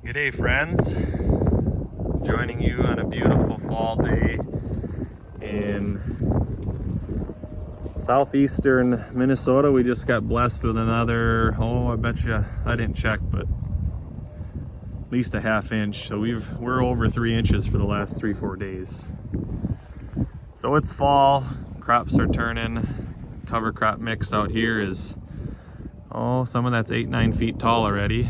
G'day friends, joining you on a beautiful fall day in southeastern Minnesota. We just got blessed with another, I bet you, I didn't check, but at least a half inch. So we're over 3 inches for the last 3-4 days. So it's fall, crops are turning. Cover crop mix out here is, some of that's 8-9 feet tall already.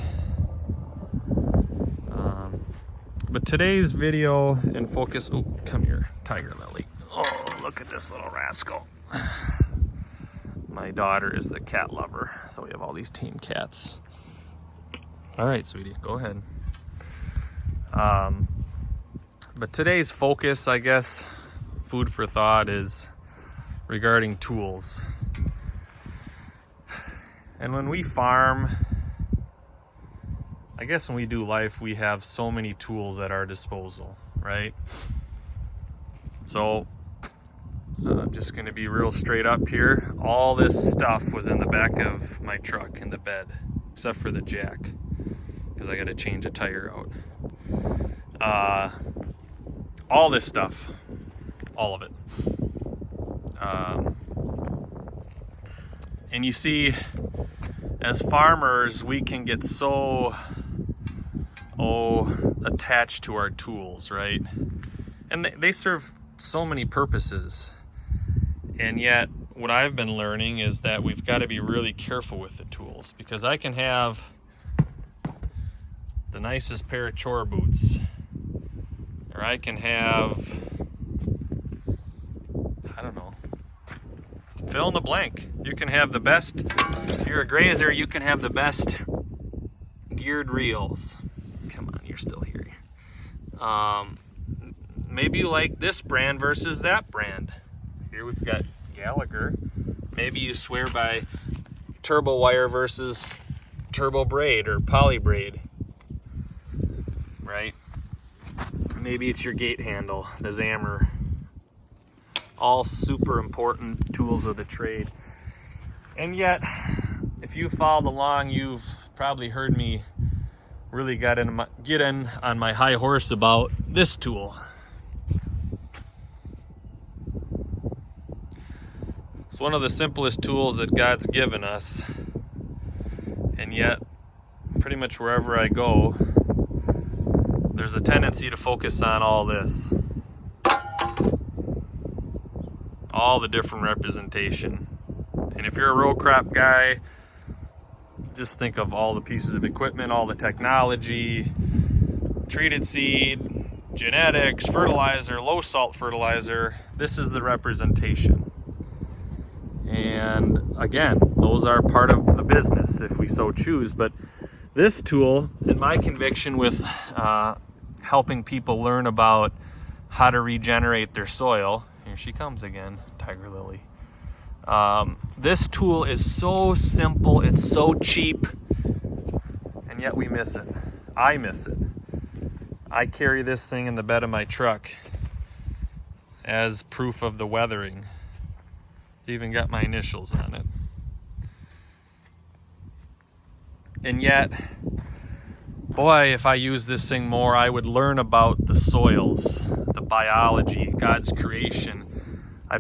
But today's video and focus, come here, Tiger Lily. Oh, look at this little rascal. My daughter is the cat lover, so we have all these tame cats. All right, sweetie, go ahead. But today's focus, I guess, food for thought, is regarding tools. And when we farm, I guess when we do life, we have so many tools at our disposal, right? So, just gonna be real straight up here. All this stuff was in the back of my truck in the bed, except for the jack, because I gotta change a tire out. All this stuff, all of it. And you see, as farmers, we can get so attached to our tools, right? And they serve so many purposes. And yet, what I've been learning is that we've got to be really careful with the tools, because I can have the nicest pair of chore boots, or I can have, I don't know, fill in the blank. You can have the best, if you're a grazer, you can have the best geared reels. Come on, you're still here. Maybe you like this brand versus that brand. Here we've got Gallagher. Maybe you swear by turbo wire versus turbo braid or poly braid, right? Maybe it's your gate handle, the Zammer. All super important tools of the trade. And yet, if you followed along, you've probably heard me really get in on my high horse about this tool. It's one of the simplest tools that God's given us, and yet pretty much wherever I go, there's a tendency to focus on all this, all the different representation. And if you're a row crop guy, just think of all the pieces of equipment, all the technology, treated seed, genetics, fertilizer, low salt fertilizer. This is the representation. And again, those are part of the business if we so choose. But this tool, in my conviction with helping people learn about how to regenerate their soil, here she comes again, Tiger Lily. This tool is so simple, it's so cheap, and yet we miss it. I miss it. I carry this thing in the bed of my truck as proof of the weathering. It's even got my initials on it. And yet, boy, if I use this thing more, I would learn about the soils, the biology, God's creation. I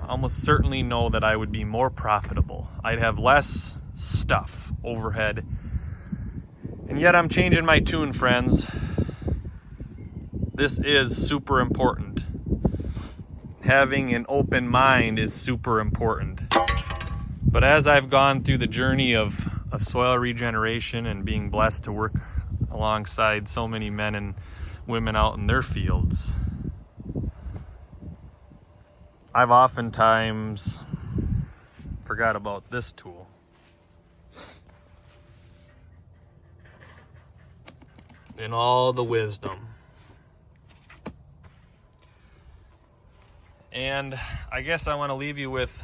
almost certainly know that I would be more profitable. I'd have less stuff overhead. And yet I'm changing my tune, friends. This is super important. Having an open mind is super important. But as I've gone through the journey of soil regeneration and being blessed to work alongside so many men and women out in their fields, I've oftentimes forgot about this tool. In all the wisdom. And I guess I want to leave you with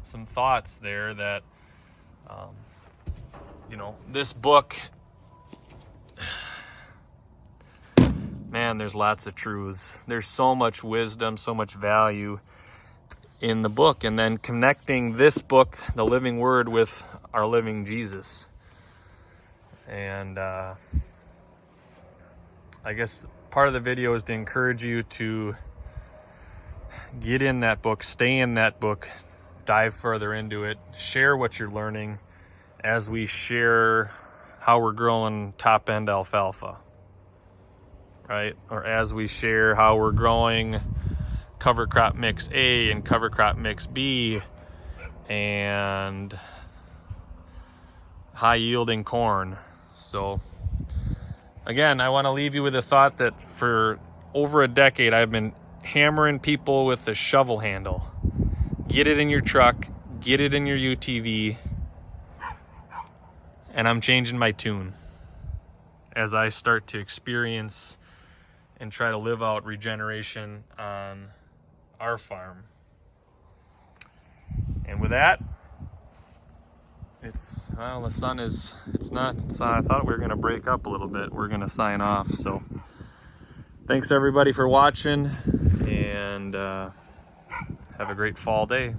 some thoughts there that, this book, man, there's lots of truths. There's so much wisdom, so much value in the book, and then connecting this book, the living word, with our living Jesus. And I guess part of the video is to encourage you to get in that book, stay in that book, dive further into it, share what you're learning as we share how we're growing top end alfalfa, right? Or as we share how we're growing cover crop mix A and cover crop mix B and high yielding corn. So again, I want to leave you with a thought that for over a decade I've been hammering people with the shovel handle. Get it in your truck, get it in your UTV, and I'm changing my tune as I start to experience and try to live out regeneration on our farm. And with that, the sun is, I thought we were going to break up a little bit. We're going to sign off. So thanks everybody for watching, and have a great fall day.